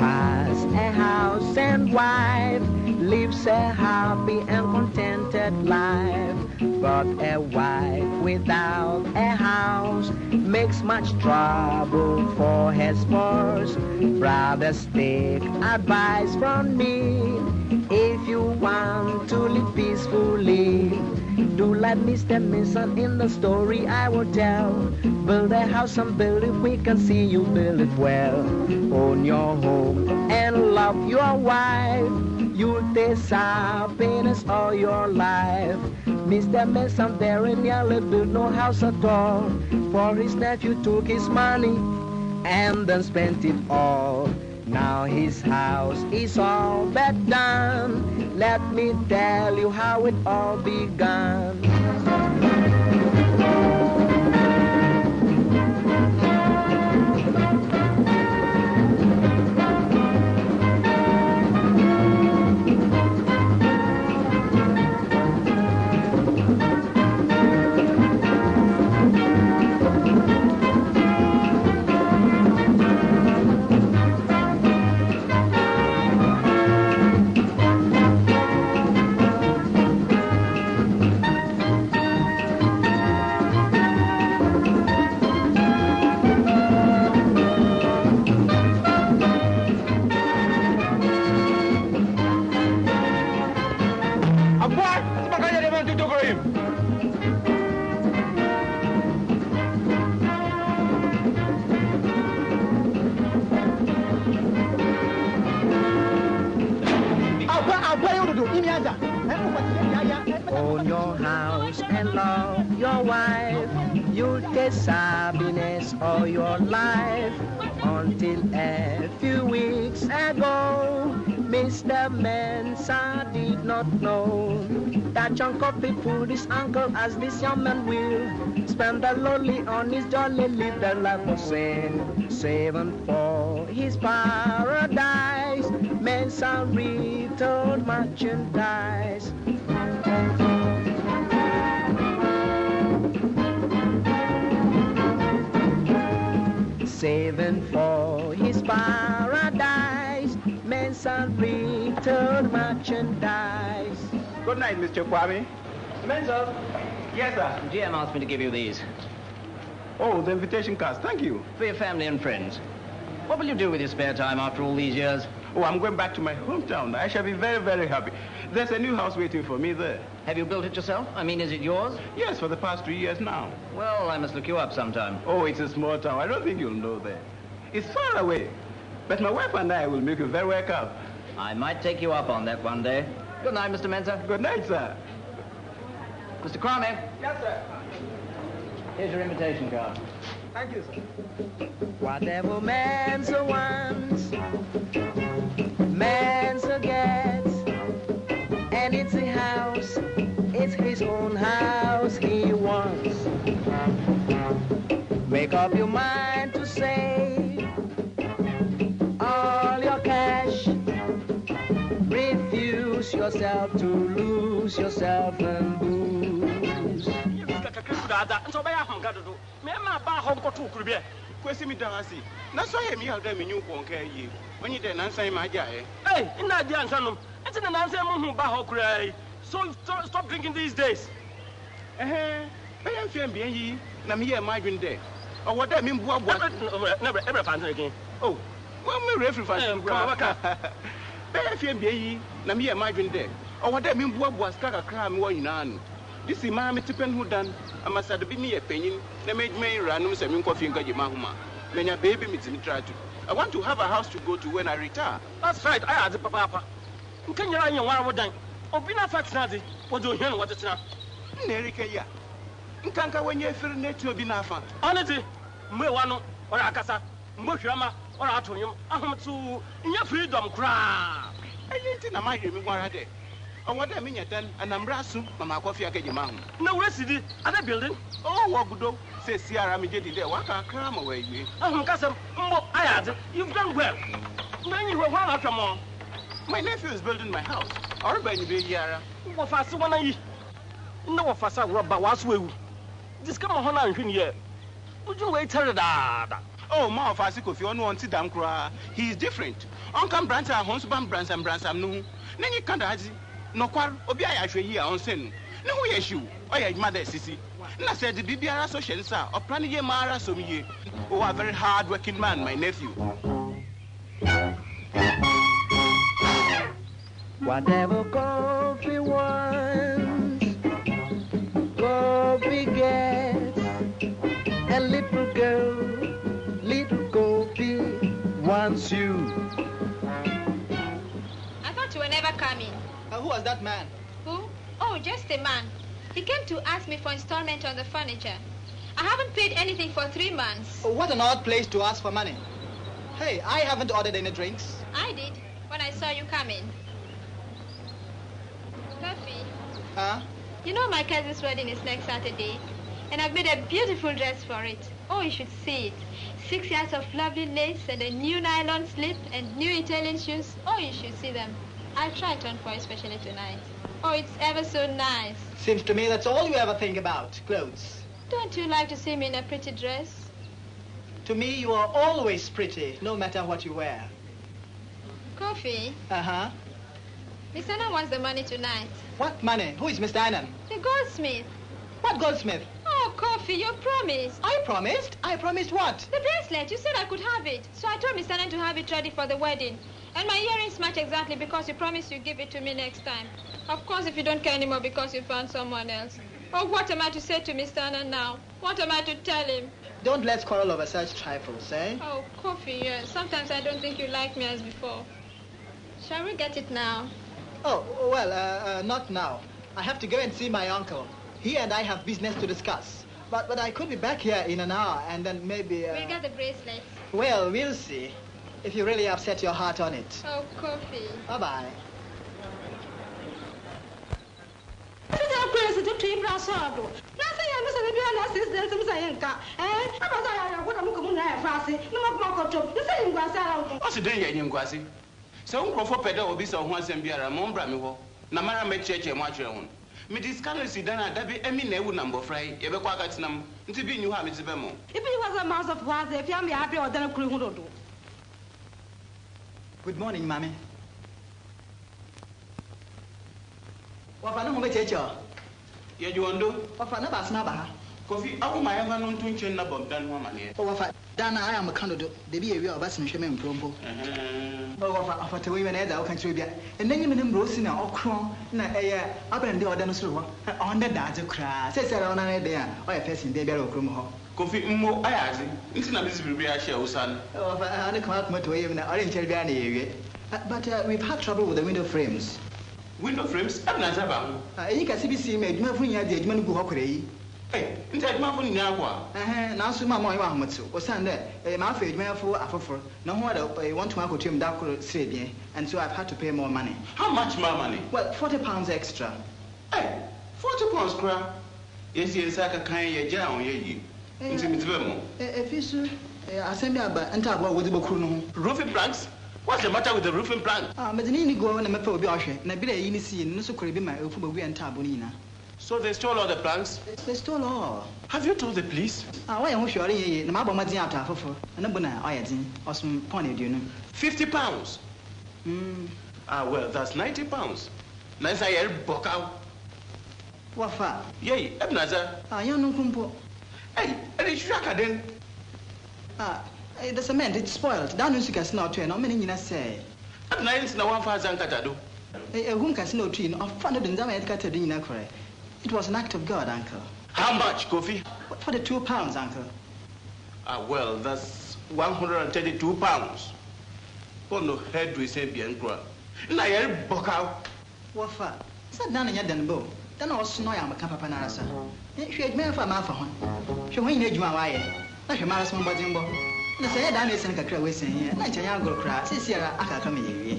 has a house and wife, lives a happy and contented life. But a wife without a house makes much trouble for her spouse. Brothers, take advice from me. If you want to live peacefully, do like Mr. Mason in the story I will tell. Build a house and build it, we can see you build it well. Own your home and love your wife. You'll taste happiness all your life. Mr. Mason very nearly built no house at all, for his nephew took his money and then spent it all. Now his house is all but done. Let me tell you how it all began. Own your house and love your wife. You'll taste happiness all your life. Until a few weeks ago, Mr. Mensah did not know that chunk of food his uncle as this young man will spend the lonely on his jolly little life of sin. Saving for his paradise, Mensah retailed merchandise. Saving for his paradise, Mensah retailed merchandise. Good night, Mr. Kwame. Mensah. Yes, sir. GM asked me to give you these. Oh, the invitation cards. Thank you. For your family and friends. What will you do with your spare time after all these years? Oh, I'm going back to my hometown. I shall be very, very happy. There's a new house waiting for me there. Have you built it yourself? I mean, is it yours? Yes, for the past 3 years now. Well, I must look you up sometime. Oh, it's a small town. I don't think you'll know that. It's far away. But my wife and I will make you very welcome. I might take you up on that one day. Good night, Mr. Mensah. Good night, sir. Mr. Kwame. Yes, sir. Here's your invitation card. Thank you, sir. Whatever Mensah wants, Mensah gets. And it's a house, it's his own house he wants. Make up your mind to save all your cash. Refuse yourself to lose yourself and booze. Kwesi mi dawasi. Na so ye mi halda mi nyu konka yi. Onyi de nansan ma ja e. Hey, ina dia nsanum. Enti na nansan mo hu ba ho kura. So stop drinking these days. Be yan fiam bien yi na mi ye ma dwun de. Owo da mi mbu abo. Never fan again. Oh, well me referee fan. Come on, Be yan fiam bien yi na mi ye ma dwun de. Owo da mi mbu abo aska kakra mi wo nyina no. This is my tipen who done. I must have been a penny. They made me random seven coffee and Gajimahuma. When your baby meets me, try to. I want to have a house to go to when I retire. That's right. I had the papa. Can you run your one done? Or be not fat snazzy? What do you hear? What it's now? Nerika, ya. Nkanka when you're feeling it to be nafa. Honestly, Mwano or Akasa, Mbushama or Atomium, Aham in your freedom cry. I ain't in a mind me one day. Oh, what I mean, then, and I'm brassum, Mamma Coffee Academy. No residue, other building. Oh, what good do? Says Sierra Mijeti there. What can cram away? Oh, cousin, I had you've done well. Then you were one after more. My nephew is building my house. Or by the Yara. What fast one I no fast I rub was we. This come on in here. Would you wait till that? Oh, ma of Asiko, you want to damn cry. He is different. Uncle Branson, Honsban Branson, Branson, no. Then you can't have no quar, Obia, I should hear on sin. No, yes, you, or your mother, Sissy. And I said the BBR Association, sir, or Plania Mara, so me. Oh, a very hard working man, my nephew. Whatever coffee wants, coffee gets. A little girl, little coffee wants you. I thought you were never coming. Who was that man? Who? Oh, just a man. He came to ask me for installment on the furniture. I haven't paid anything for 3 months. Oh, what an odd place to ask for money. Hey, I haven't ordered any drinks. I did, when I saw you coming. Coffee. Huh? You know my cousin's wedding is next Saturday, and I've made a beautiful dress for it. Oh, you should see it. 6 yards of lovely lace and a new nylon slip and new Italian shoes. Oh, you should see them. I'll try it on for you, especially tonight. Oh, it's ever so nice. Seems to me that's all you ever think about, clothes. Don't you like to see me in a pretty dress? To me, you are always pretty, no matter what you wear. Coffee? Uh-huh. Miss Anna wants the money tonight. What money? Who is Mr. Annan? The goldsmith. What goldsmith? Oh, Coffee, you promised. I promised? I promised what? The bracelet. You said I could have it. So I told Miss Anna to have it ready for the wedding. And my earrings match exactly because you promised you'd give it to me next time. Of course, if you don't care anymore because you found someone else. Oh, what am I to say to Mr. Anna now? What am I to tell him? Don't let's quarrel over such trifles, eh? Oh, Coffee, yes. Sometimes I don't think you like me as before. Shall we get it now? Oh, well, not now. I have to go and see my uncle. He and I have business to discuss. But I could be back here in an hour and then maybe... We'll get the bracelet. Well, we'll see. If you really upset your heart on it. Oh, Coffee. Bye-bye. What's the day in Quasi? So, for Pedro will be so once and be a Mombra, Namara made church and watch your own. Midis Canary Dana, that be any never number fry, ever quackats num, to be new habits of Bemo. If it was a mouse of war, if you are happy or then a crew would do. Good morning, Mammy. What I know about your Yet you undo? What I know about Snabba? Coffee, I will my ever known to chin about done woman here. Oh, if Dana, I am a candidate, the behavior of us in Shaman Prompo. Oh, if I tell you an other country, and then you mean Rosina or Cron, up and the ordinance on the dance of cry, says around an idea, or a person, they bear Crumo. Coffee, more, I ask you. It's not this will be a show, son. Oh, if I can't come to even an orange area. But we've had trouble with the window frames. Window frames? I'm not about. You can see me, my friend had the Edmund Buhokre. Hey, inside my phone now. Now, so my Mahamatsu was Sunday, a mouth man for a for no more. I want to have to him dark and so I've had to pay more money. How much more money? Well, £40 extra. Hey, £40 crap. Yes, yes, I can kind of down ye. If you should, I send me about and talk about what the book roofing planks? What's the matter with the roofing plank? But the need go on a map of Biosh, and I believe you see, no so could be my Ufubu and Tabonina. So they stole all the planks? They stole all. Have you told the police? Why am I sure the Mabo Maziata for an abona, I had or some pony, do you know? £50. Ah, well, that's £90. Nice I hear book out. What far? Yea, Abnaza. You know, Kumpo. Hey, and it's Shaka then. The cement, it's spoiled. Down in Casino train, how many you say? At 9 no 1,000 catado. A room casino train of funded in Zamet Catadina. It was an act of God, Uncle. How much, Kofi? For the £2, Uncle. Ah, well, that's £132. Oh, no, head we say bien croix. Now, you're book out. What for? Sat down in your denbo. Then also know I'm a capapanasa. She had me for my phone. She went in my way. Like a marathon body. The say that is a crack way saying, and I young girl cry, says here, I can't come here.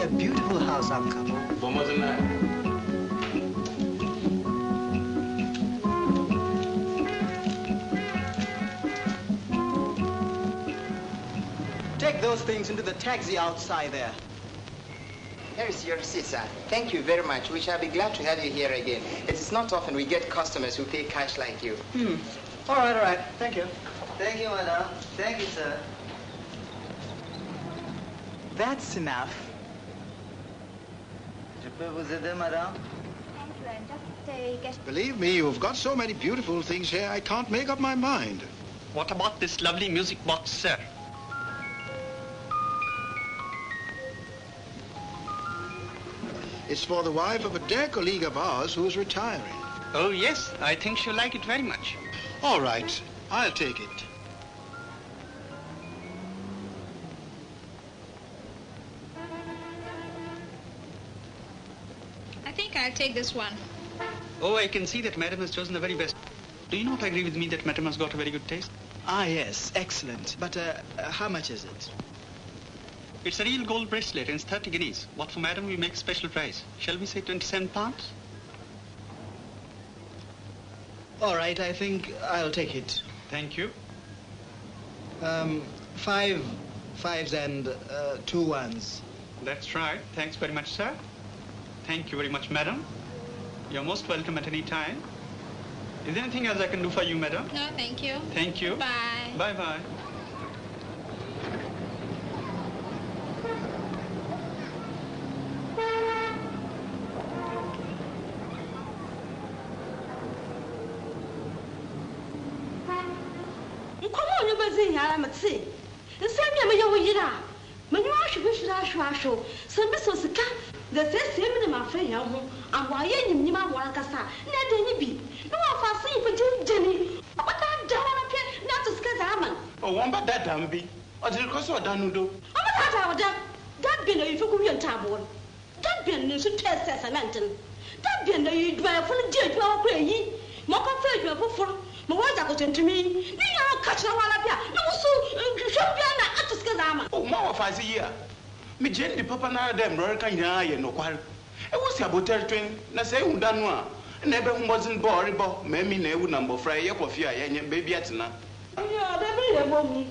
a beautiful house, Uncle. Take those things into the taxi outside there. Here is your receipt, sir. Thank you very much. We shall be glad to have you here again. It is not often we get customers who pay cash like you. All right. Thank you. Thank you, madam. Thank you, sir. That's enough. Believe me, you've got so many beautiful things here, I can't make up my mind. What about this lovely music box, sir? It's for the wife of a dear colleague of ours who's retiring. Oh, yes. I think she'll like it very much. All right. I'll take it. I think I'll take this one. Oh, I can see that Madam has chosen the very best. Do you not agree with me that Madam has got a very good taste? Ah, yes. Excellent. But how much is it? It's a real gold bracelet and it's 30 guineas. What for Madam, we make a special price. Shall we say 27 pounds? All right, I think I'll take it. Thank you. 5 5s and 2 1s. That's right. Thanks very much, sir. Thank you very much, Madam. You're most welcome at any time. Is there anything else I can do for you, Madam? No, thank you. Thank you. Bye. Bye-bye. The first in my friend, and why you never want to say, let any be. No one for seeing for Jenny. What I've done up here, not to scare. Oh, one but that damn be. Or did it cost you a danudo? That been a Fukuyan taboo. That been a should test as a lantern. That been a drive full of jet, well, crazy. Mock of faith, you have for Mawada got into me. You are catching a while up here. No, so should be an Atuscazama. Oh, more of us a year. Me Jenny Papa na dem Rorica Yaya no quar. It was about twin, na say Undanwa. Never wasn't borrible, Mammy never number fry your coffee, and baby at na. Yeah, they will have me.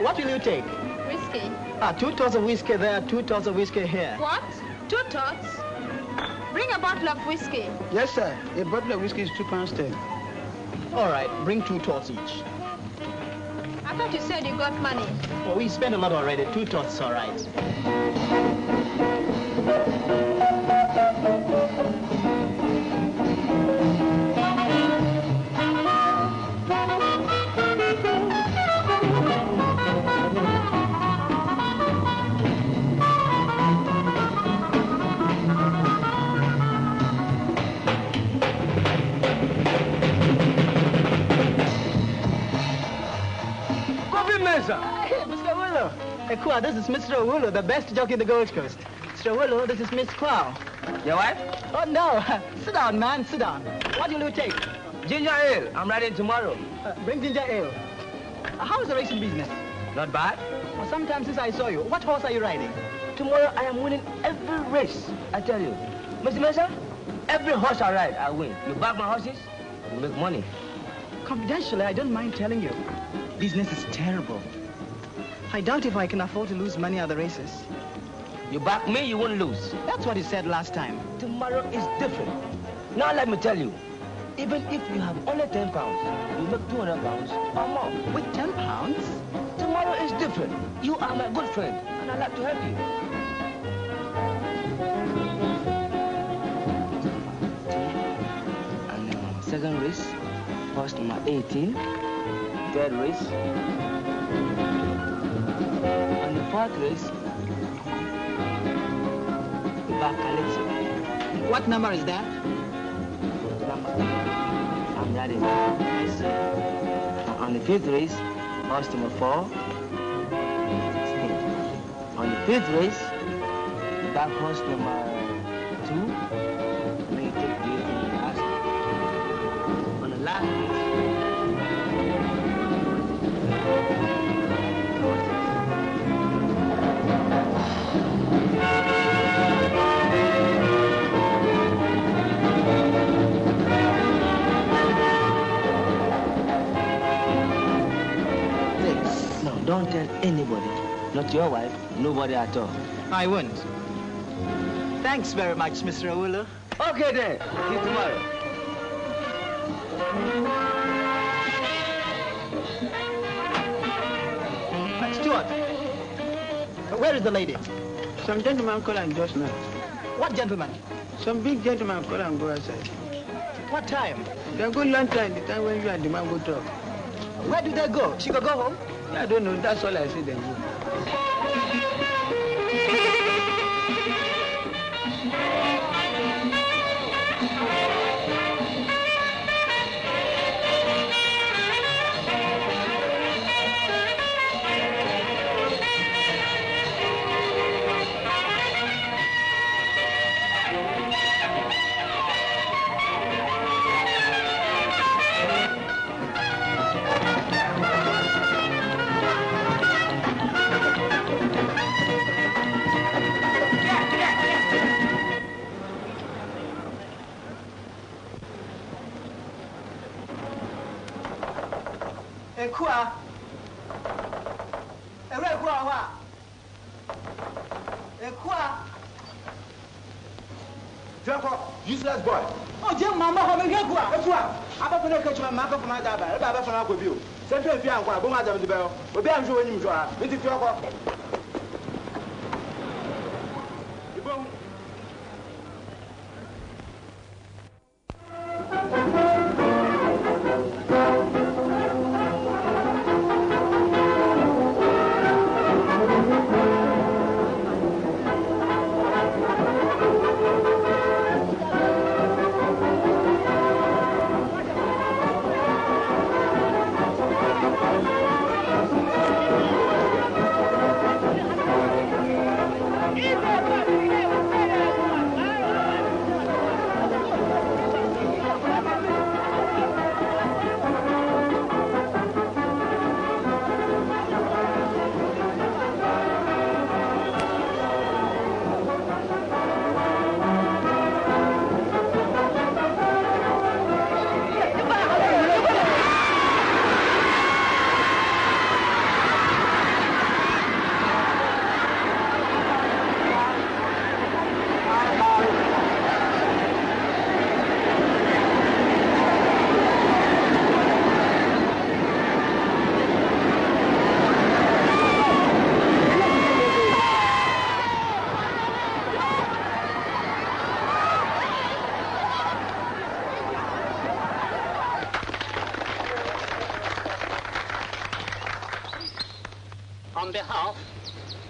What will you take? Whiskey. 2 tots of whiskey there, 2 tots of whiskey here. What? 2 tots? Bring a bottle of whiskey. Yes, sir. A bottle of whiskey is £2.10. All right, bring 2 tots each. I thought you said you got money. Well, we spent a lot already. 2 tots, all right. Mr. Willow. Hey, Kwa, this is Mr. Willow, the best jockey in the Gold Coast. Mr. Willow, this is Miss Kwa. Your wife? Oh, no. Sit down, man. Sit down. What will you take? Ginger ale. I'm riding tomorrow. Bring ginger ale. How is the racing business? Not bad. Well, sometime since I saw you. What horse are you riding? Tomorrow I am winning every race. I tell you. Mr. Mensah, every horse I ride, I win. You back my horses, you make money. Confidentially, I don't mind telling you. Business is terrible. I doubt if I can afford to lose money at the races. You back me, you won't lose. That's what he said last time. Tomorrow is different. Now let me tell you, even if you have only 10 pounds, you make 200 pounds or more. With 10 pounds? Tomorrow is different. You are my good friend, and I'd like to help you. And second race, horse number 18. Third race. And the fourth race, back Calypso. What number is that? I'm ready. Yes, sir. On the 5th race, horse number 4. On the 5th race, back horse number 2. May take the 8th and the last. On the last race, don't tell anybody. Not your wife, nobody at all. I won't. Thanks very much, Mr. Awulu. Okay then. See you tomorrow. Stuart, where is the lady? Some gentleman call and just now. What gentleman? Some big gentleman call and go outside. What time? They go lunch time, the time when you and the man go talk. Where do they go? She could go home? I don't know, that's all I see them do. Useless boy. Oh, Jim, Mamma, how many you are? That's what. I'm going to catch my mother from my dad. I'm going to go with you. Send me a young one. Go out of the bell. We'll be on you when you are. It's your walk. On behalf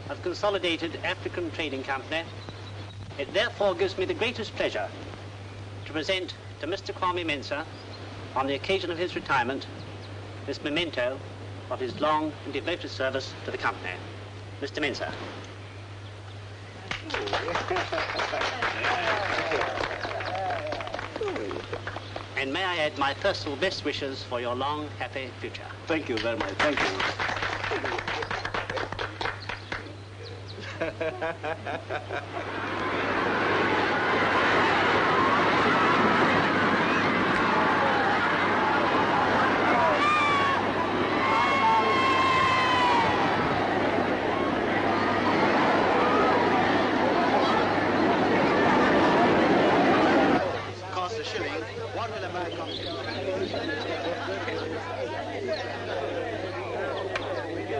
of Consolidated African Trading Company, it therefore gives me the greatest pleasure to present to Mr. Kwame Mensah, on the occasion of his retirement, this memento of his long and devoted service to the company. Mr. Mensah. And may I add my personal best wishes for your long, happy future. Thank you very much. Thank you. Cost a shilling. What will a man cost you?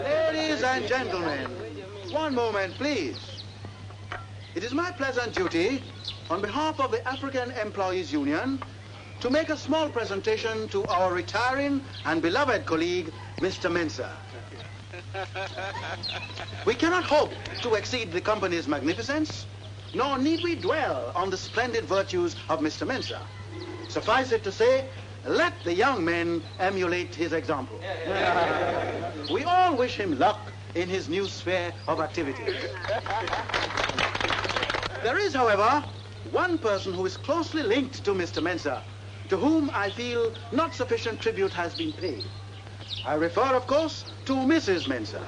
Ladies and gentlemen, one moment, please. It is my pleasant duty, on behalf of the African Employees Union, to make a small presentation to our retiring and beloved colleague, Mr. Mensah. We cannot hope to exceed the company's magnificence, nor need we dwell on the splendid virtues of Mr. Mensah. Suffice it to say, let the young men emulate his example. We all wish him luck in his new sphere of activity. There is, however, one person who is closely linked to Mr. Mensah, to whom I feel not sufficient tribute has been paid. I refer, of course, to Mrs. Mensah.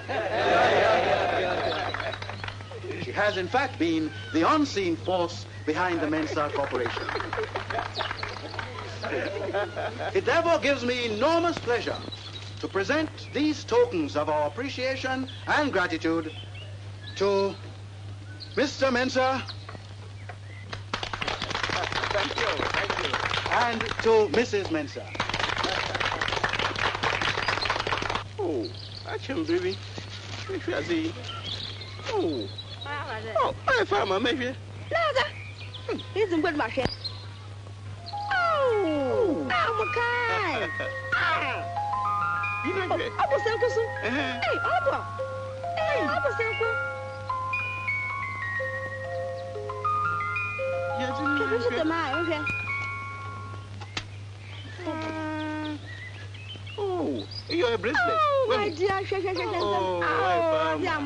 She has, in fact, been the unseen force behind the MENSAH Corporation. It therefore gives me enormous pleasure to present these tokens of our appreciation and gratitude to Mr. Mensah and to Mrs. Mensah. Oh, I can't baby. If you see. Oh, I found my maybe. Here's some good machine. Oh, I'm okay. You know it. I was saying, hey, Abba. Hey, I was saying, this is the man, okay? Oh, you're a bracelet. Oh, my dear, oh, yeah,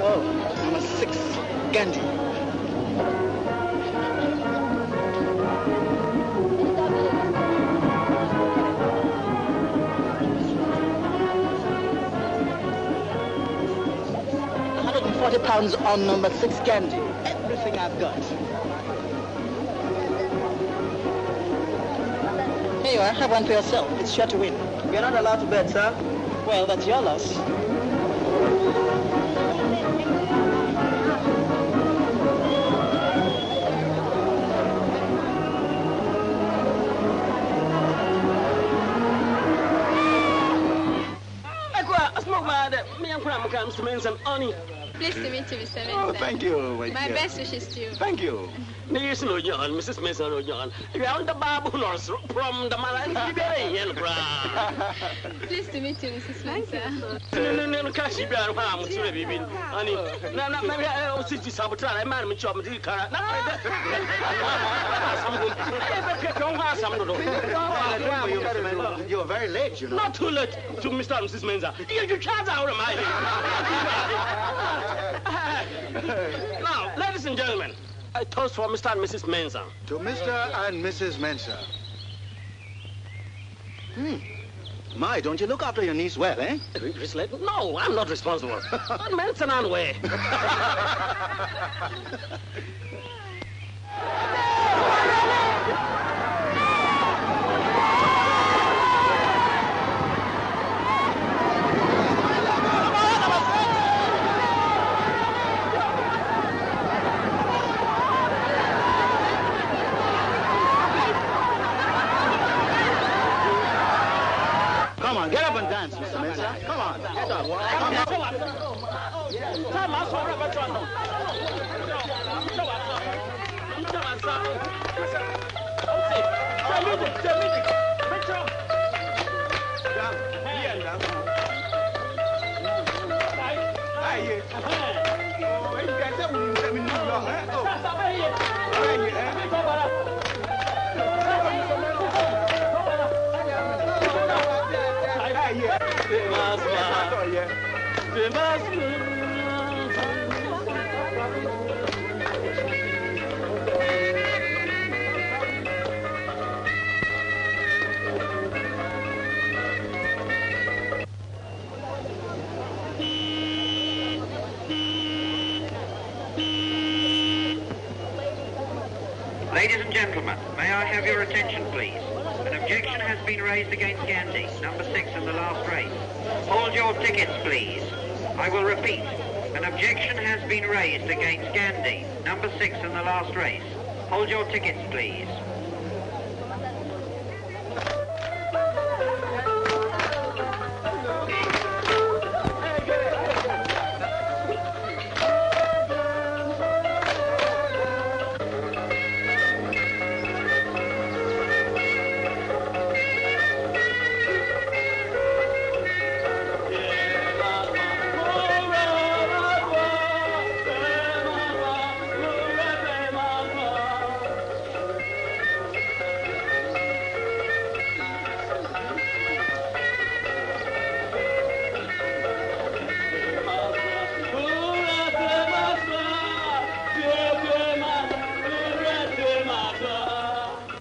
Oh, number 6, Gandhi. £140 on number 6 Gandhi. Everything I've got. Here you are. Have one for yourself. It's sure to win. You're not allowed to bet, sir. Well, that's your loss. Mr. Mensah, honey. Pleased to meet you, Mr. Mensah. Oh, thank you. My best wishes to you. Thank you. Yes, no, John, Mrs. Mensah, no, John. You are on the babu from the Malayan. Pleased to meet you, Mrs. Mensah. No, can't she be around? Honey, no, maybe I'll see you sabotage. I'm mad with your car. You're very late, you know. Not too late to Mr. and Mrs. Mensah. You can't out of my Now, ladies and gentlemen, I toast for Mr. and Mrs. Mensah. To Mr. and Mrs. Mensah. My, don't you look after your niece well, eh? No, I'm not responsible. But Mensah and way. Come on, get up and dance, Mr. Mensah. Come on, get up. Ladies and gentlemen, may I have your attention, please? An objection has been raised against Gandhi, number 6 in the last race. Hold your tickets, please. I will repeat. An objection has been raised against Gandhi, number 6 in the last race. Hold your tickets, please.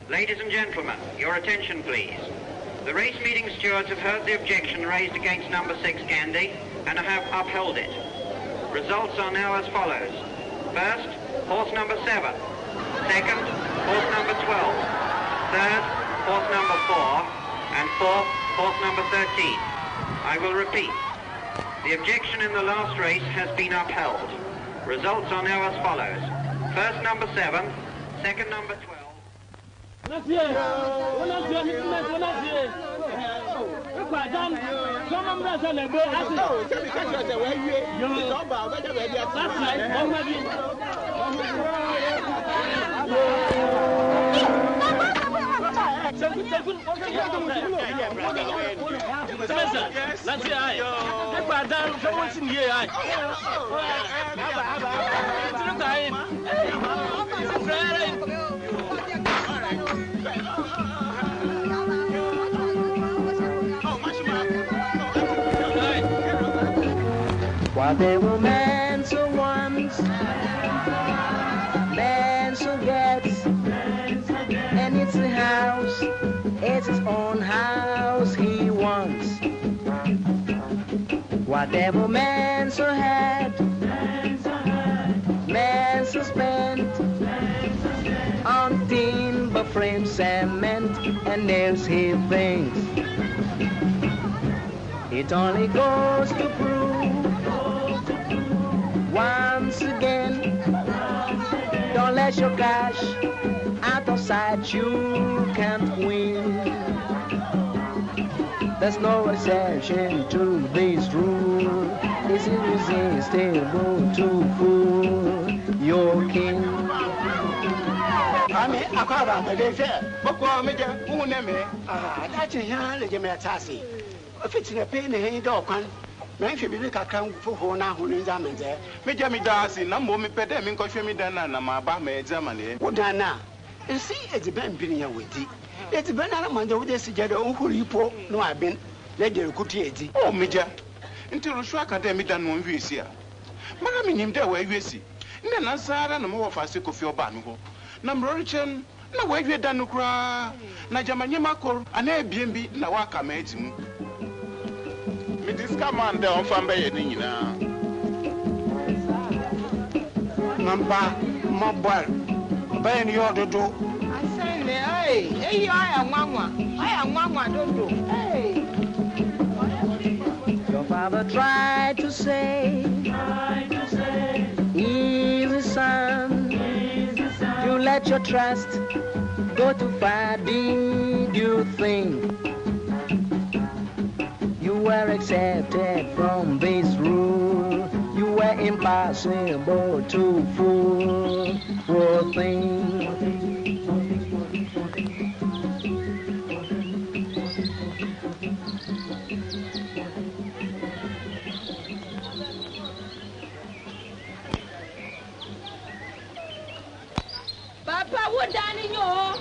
Ladies and gentlemen, your attention please. The race meeting stewards have heard the objection raised against number 6 Gandhi and have upheld it. Results are now as follows. First, horse number 7. Second, horse number 12. Third, horse number 4. And fourth, horse number 13. I will repeat. The objection in the last race has been upheld. Results are now as follows. First, number 7. Second, number 12. Whatever man so wants, man so gets, and it's a house, it's his own house he wants. Whatever man so had, man so spent, on timber frame, cement, and nails he thinks. It only goes to prove once again, don't let your cash out of sight, you can't win. There's no exception to this rule. It's irresistible to fool your king. I mean, I call on the day fair. But what make you name? That's a young legitimate. If it's in a pain, he don't come. Men should be like a crown for Hona who is examined there. Major me dancing, no more me pedem, coffee me dana, and my bar may examine it. What Dana? You see, it's a band being with it. It's a banana man over there, together, who you poor. No, I've been. Let you could eat. Oh, Major. Until the shrug academy done one view here. Mammy, him there where you see. Then I saw no more of a sick of your banjo. Number Richard, no way you done no cry. Najamanyamako, and Airbnb, Nawaka made him. This command on Family now. Number mobile. Ben, you ought to do. I say, hey, I am Mama, don't do. Hey. Your father tried to say, easy son, you let your trust go too far, did you think? You were accepted from this rule. You were impossible to fool. Poor thing. Papa, what done in your?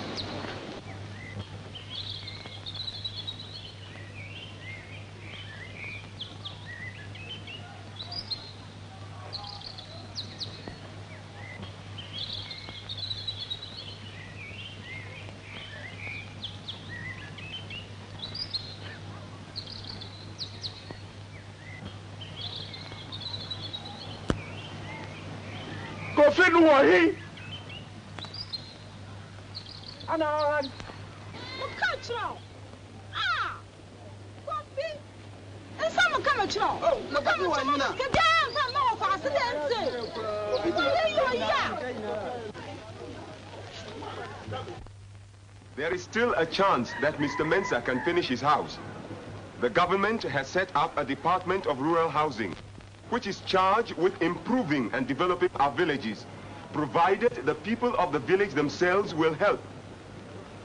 Coffee, no, Anan. Look at you. Ah. Coffee. And some come at you. Oh, look at you. Get down from no fast dancing. There is still a chance that Mr. Mensah can finish his house. The government has set up a Department of Rural Housing, which is charged with improving and developing our villages, provided the people of the village themselves will help.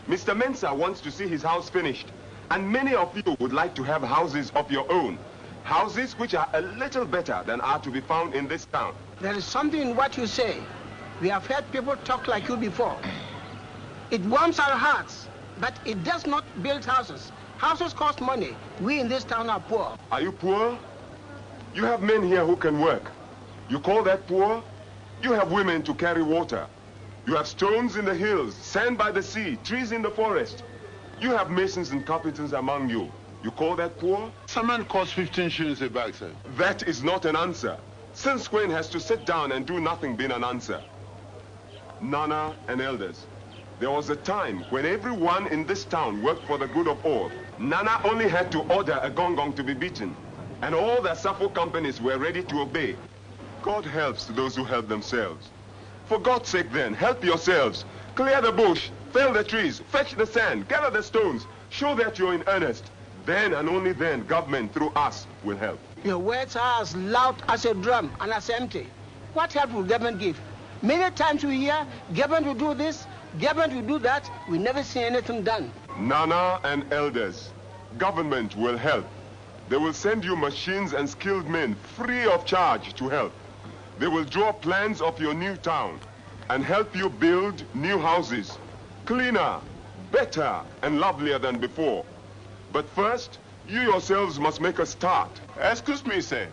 Mr. Mensah wants to see his house finished, and many of you would like to have houses of your own, houses which are a little better than are to be found in this town. There is something in what you say. We have heard people talk like you before. It warms our hearts, but it does not build houses. Houses cost money. We in this town are poor. Are you poor? You have men here who can work. You call that poor? You have women to carry water. You have stones in the hills, sand by the sea, trees in the forest. You have masons and carpenters among you. You call that poor? Cement costs 15 shillings a bag, sir. That is not an answer. Since when has to sit down and do nothing been an answer? Nana and elders, there was a time when everyone in this town worked for the good of all. Nana only had to order a gong to be beaten, and all the Safo companies were ready to obey. God helps those who help themselves. For God's sake then, help yourselves. Clear the bush, fell the trees, fetch the sand, gather the stones. Show that you're in earnest. Then and only then, government through us will help. Your words are as loud as a drum and as empty. What help will government give? Many times we hear, government will do this, government will do that. We never see anything done. Nana and elders, government will help. They will send you machines and skilled men free of charge to help. They will draw plans of your new town and help you build new houses, cleaner, better, and lovelier than before. But first, you yourselves must make a start. Excuse me, sir.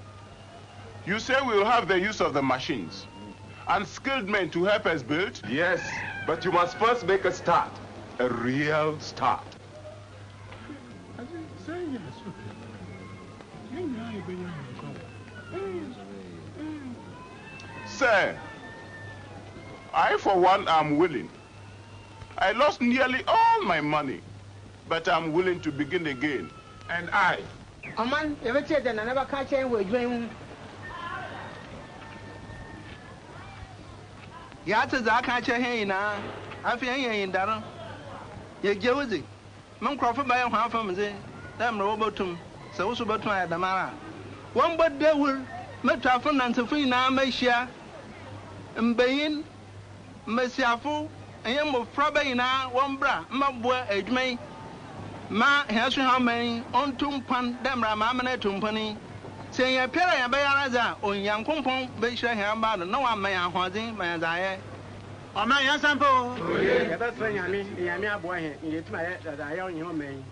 You say we will have the use of the machines and skilled men to help us build? Yes, but you must first make a start, a real start. Sir, I for one am willing. I lost nearly all my money, but I'm willing to begin again. And I. Aman, you ever said that I never catch him with dream? Yata Zakacha Hena, I feel in Dara. Ye Josie, Mum Crawford by a half of the damn robotum, so so but my Damara. One but there will Metafon and Sophie now may share. Mbayin, Messiafu, a young of Frabaina, one bra, my boy, age may. Ma, has how many on Tumpan, Damra, Mamma Tumpany. Say a pair of Bayaraza or young Compon, Bayshire about no one may have housing, my desire. Oh, my young sample. That's when I mean, Yamia boy, it's my head that I own your man.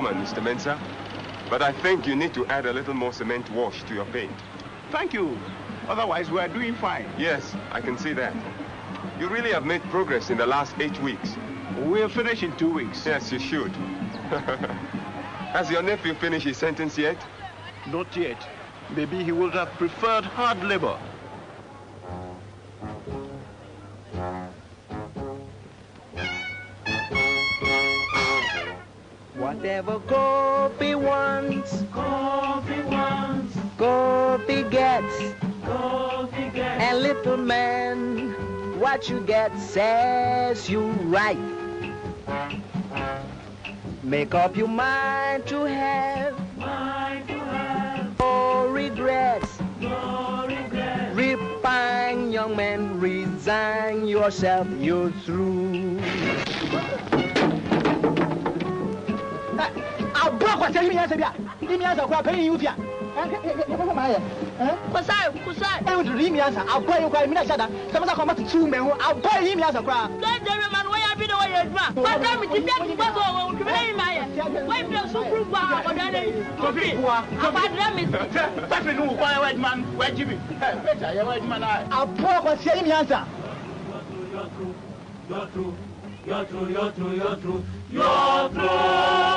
Mr. Mensah, but I think you need to add a little more cement wash to your paint. Thank you. Otherwise, we are doing fine. Yes, I can see that. You really have made progress in the last 8 weeks. We'll finish in 2 weeks. Yes, you should. Has your nephew finished his sentence yet? Not yet. Maybe he would have preferred hard labor. Whatever Kofi wants, Kofi gets, and little man what you get says you right. Make up your mind to have no regrets. Repine, young man, resign yourself, you're through. I'll block what you answer. Give me answer, paying you. I would read me answer. I'll buy you quite a minute. Someone come up to 2 men. I'll buy him as a crowd. Let the man way I've been away as well. But damn it, if you go to play my wife, you're so proof. I'll block what you answer. You're true.